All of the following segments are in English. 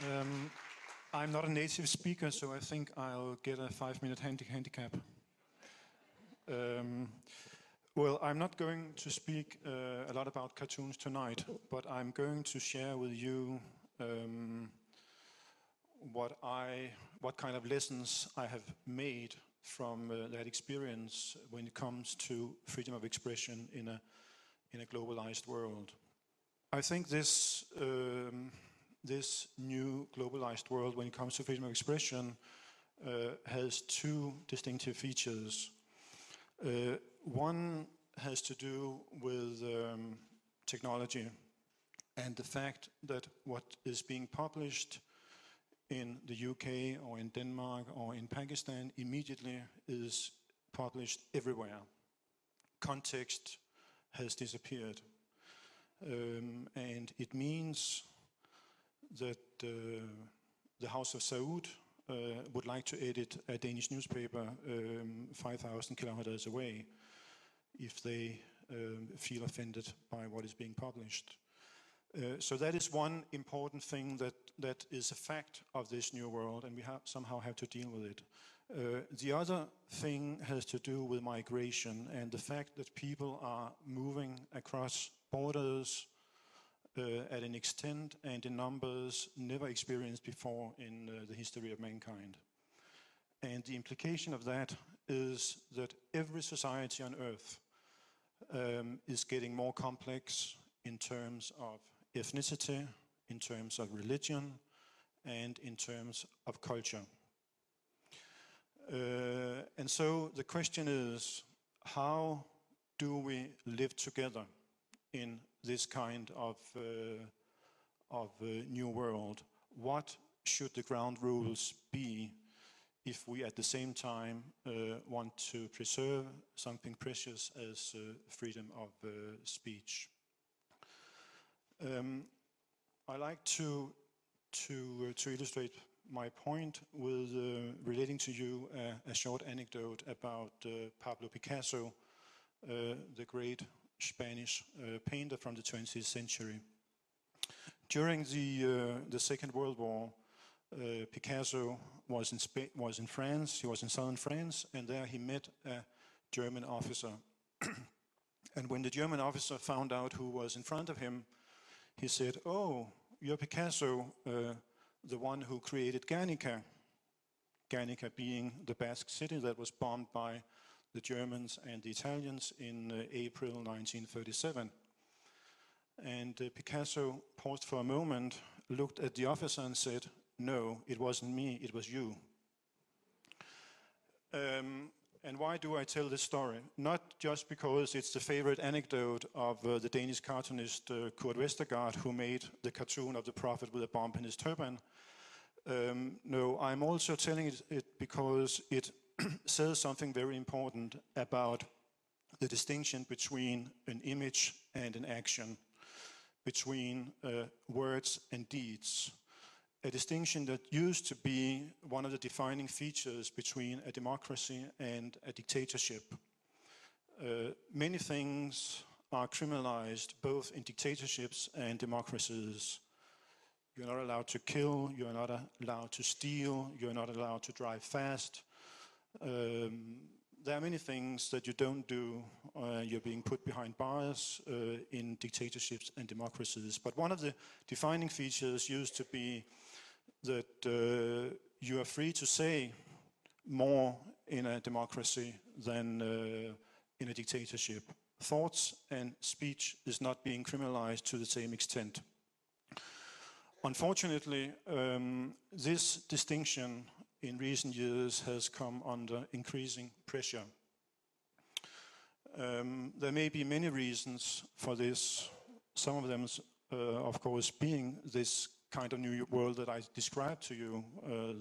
I'm not a native speaker, so I think I'll get a 5-minute handicap. Well, I'm not going to speak a lot about cartoons tonight, but I'm going to share with you what kind of lessons I have made from that experience when it comes to freedom of expression in a globalized world. I think this new globalized world, when it comes to freedom of expression, has two distinctive features. One has to do with technology and the fact that what is being published in the UK or in Denmark or in Pakistan immediately is published everywhere. Context has disappeared. And it means that the House of Saud would like to edit a Danish newspaper 5,000 kilometers away if they feel offended by what is being published. So that is one important thing that is a fact of this new world, and we somehow have to deal with it. The other thing has to do with migration and the fact that people are moving across borders at an extent and in numbers never experienced before in the history of mankind. And the implication of that is that every society on Earth is getting more complex in terms of ethnicity, in terms of religion, and in terms of culture. And so the question is, how do we live together in this kind of new world? What should the ground rules be if we at the same time want to preserve something precious as freedom of speech? I like to illustrate my point with relating to you a short anecdote about Pablo Picasso, the great Spanish painter from the 20th century. During the Second World War, Picasso was in France. He was in southern France, and there he met a German officer. And when the German officer found out who was in front of him, he said, "Oh, you're Picasso, the one who created Guernica." Guernica being the Basque city that was bombed by the Germans and the Italians in April 1937. And Picasso paused for a moment, looked at the officer and said, "No, it wasn't me, it was you." And why do I tell this story? Not just because it's the favorite anecdote of the Danish cartoonist Kurt Westergaard, who made the cartoon of the prophet with a bomb in his turban. No, I'm also telling it because it says something very important about the distinction between an image and an action, between words and deeds. A distinction that used to be one of the defining features between a democracy and a dictatorship. Many things are criminalized both in dictatorships and democracies. You're not allowed to kill, you're not allowed to steal, you're not allowed to drive fast. There are many things that you don't do. You're being put behind bars in dictatorships and democracies. But one of the defining features used to be that you are free to say more in a democracy than in a dictatorship. Thoughts and speech is not being criminalized to the same extent. Unfortunately, this distinction in recent years has come under increasing pressure. There may be many reasons for this. Some of them, of course, being this kind of new world that I described to you,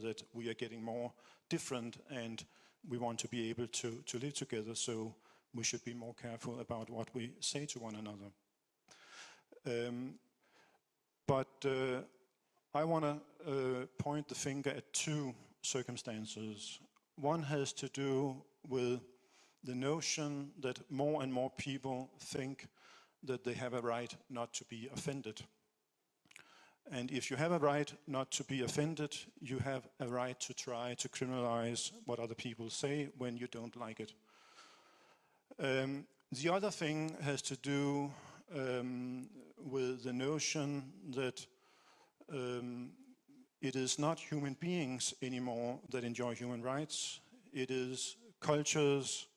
that we are getting more different and we want to be able to live together, so we should be more careful about what we say to one another. But I want to point the finger at two circumstances. One has to do with the notion that more and more people think that they have a right not to be offended. And if you have a right not to be offended, you have a right to try to criminalize what other people say when you don't like it. The other thing has to do with the notion that it is not human beings anymore that enjoy human rights. It is cultures,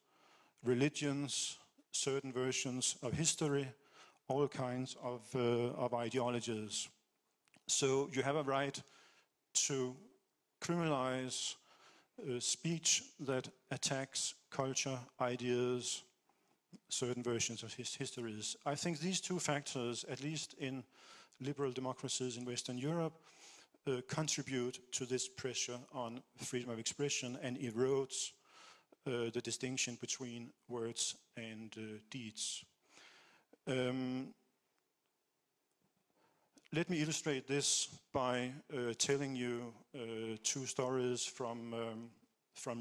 religions, certain versions of history, all kinds of ideologies. So you have a right to criminalize speech that attacks culture, ideas, certain versions of histories. I think these two factors, at least in liberal democracies in Western Europe, contribute to this pressure on freedom of expression and erodes the distinction between words and deeds. Let me illustrate this by telling you two stories from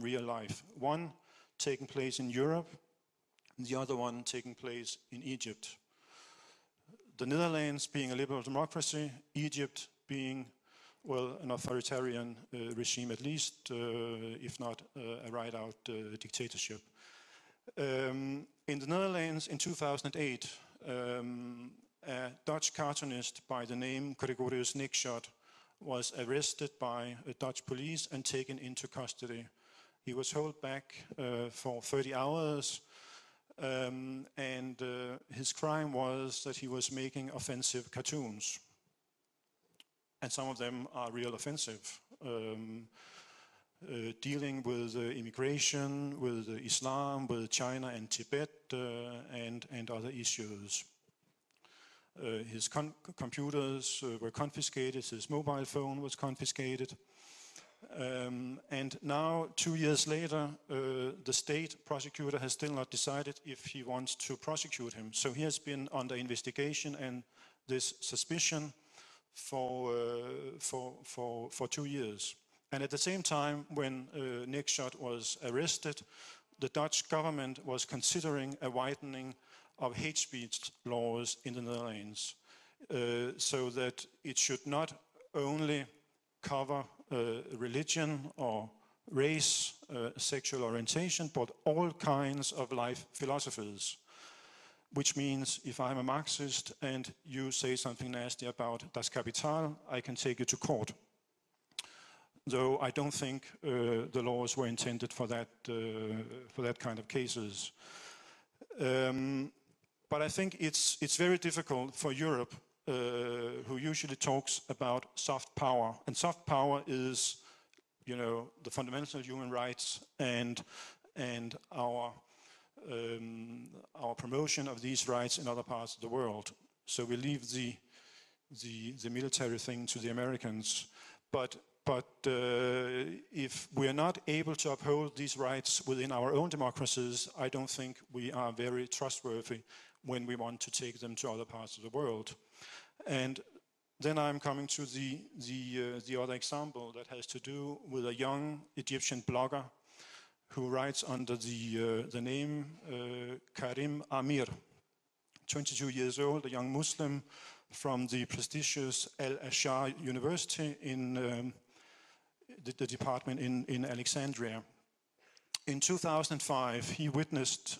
real life. One taking place in Europe, the other one taking place in Egypt. The Netherlands being a liberal democracy, Egypt being, well, an authoritarian regime at least, if not a right-out dictatorship. In the Netherlands in 2008, a Dutch cartoonist by the name Gregorius Nikschot was arrested by Dutch police and taken into custody. He was held back for 30 hours and his crime was that he was making offensive cartoons. And some of them are real offensive, dealing with immigration, with Islam, with China and Tibet and other issues. His computers were confiscated, his mobile phone was confiscated. And now, 2 years later, the state prosecutor has still not decided if he wants to prosecute him. So he has been under investigation and this suspicion for 2 years. And at the same time, when Nikschot was arrested, the Dutch government was considering a widening of hate speech laws in the Netherlands, so that it should not only cover religion or race, sexual orientation, but all kinds of life philosophies. Which means if I'm a Marxist and you say something nasty about Das Kapital, I can take you to court. Though I don't think the laws were intended for that kind of cases. But I think it's very difficult for Europe, who usually talks about soft power. And soft power is, you know, the fundamental human rights and our promotion of these rights in other parts of the world. So we leave the military thing to the Americans. But if we are not able to uphold these rights within our own democracies, I don't think we are very trustworthy when we want to take them to other parts of the world. And then I'm coming to the other example that has to do with a young Egyptian blogger who writes under the name Karim Amir, 22 years old, a young Muslim from the prestigious Al-Azhar University in the department in Alexandria. In 2005, he witnessed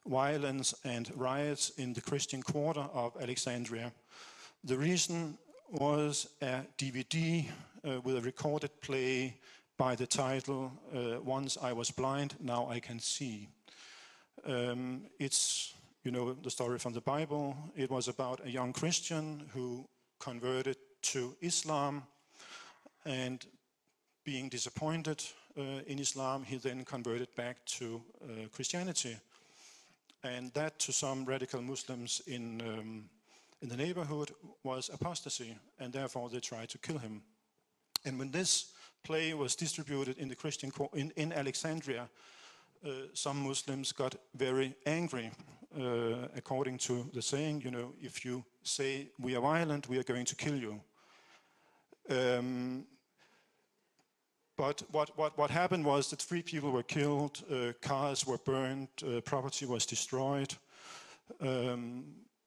violence and riots in the Christian quarter of Alexandria. The reason was a DVD with a recorded play by the title, Once I Was Blind, Now I Can See. It's, you know, the story from the Bible. It was about a young Christian who converted to Islam, and being disappointed in Islam, he then converted back to Christianity. And that, to some radical Muslims in the neighborhood, was apostasy, and therefore they tried to kill him. And when this play was distributed in the Christian in Alexandria, some Muslims got very angry, according to the saying, you know, if you say we are violent, we are going to kill you. But what happened was that 3 people were killed, cars were burned, property was destroyed,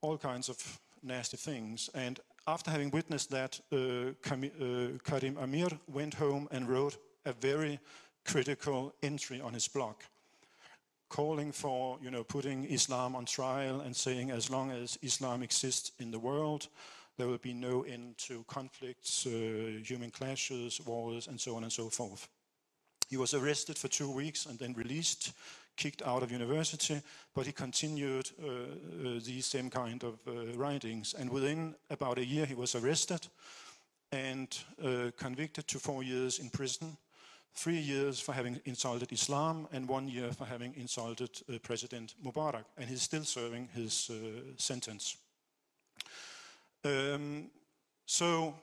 all kinds of nasty things. And after having witnessed that, Karim Amir went home and wrote a very critical entry on his blog, calling for, putting Islam on trial and saying as long as Islam exists in the world, there will be no end to conflicts, human clashes, wars, and so on and so forth. He was arrested for 2 weeks and then released, kicked out of university, but he continued these same kind of writings. And within about a year, he was arrested and convicted to 4 years in prison, 3 years for having insulted Islam, and 1 year for having insulted President Mubarak. And he's still serving his sentence. So,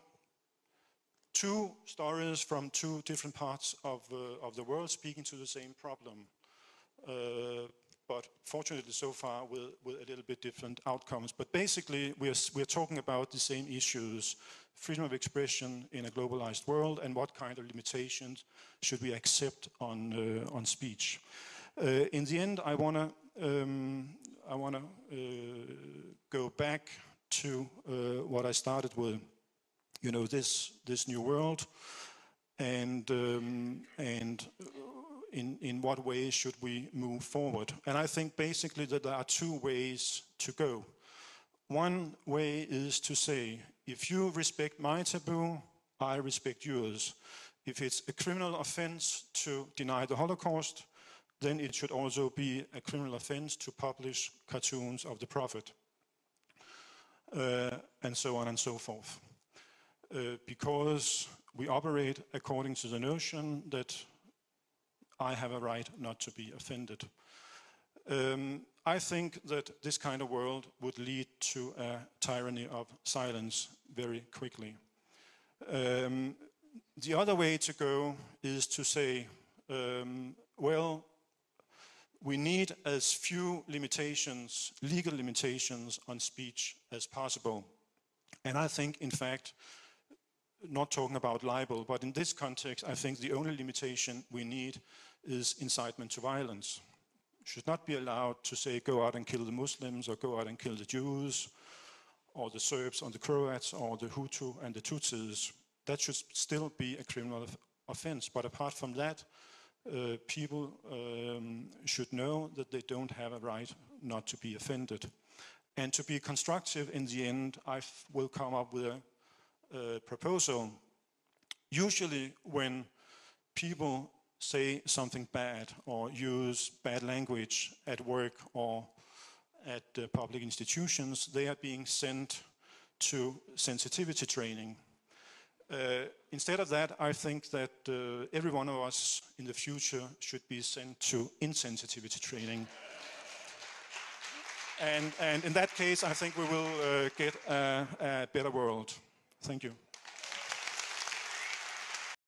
2 stories from 2 different parts of the world speaking to the same problem. But fortunately so far with a little bit different outcomes. But basically we're talking about the same issues: freedom of expression in a globalized world, and what kind of limitations should we accept on speech. In the end, I wanna go back to what I started with. This new world, and in what way should we move forward? And I think basically that there are 2 ways to go. One way is to say, if you respect my taboo, I respect yours. If it's a criminal offense to deny the Holocaust, then it should also be a criminal offense to publish cartoons of the Prophet, and so on and so forth. Because we operate according to the notion that I have a right not to be offended. I think that this kind of world would lead to a tyranny of silence very quickly. The other way to go is to say, well, we need as few limitations, legal limitations on speech as possible. And I think, in fact, not talking about libel, but in this context, I think the only limitation we need is incitement to violence. Should not be allowed to say, go out and kill the Muslims, or go out and kill the Jews, or the Serbs, or the Croats, or the Hutu and the Tutsis. That should still be a criminal offense. But apart from that, people should know that they don't have a right not to be offended. And to be constructive in the end, I will come up with a proposal. Usually when people say something bad or use bad language at work or at public institutions, they are being sent to sensitivity training. Instead of that, I think that every one of us in the future should be sent to insensitivity training. And in that case, I think we will get a better world. Thank you.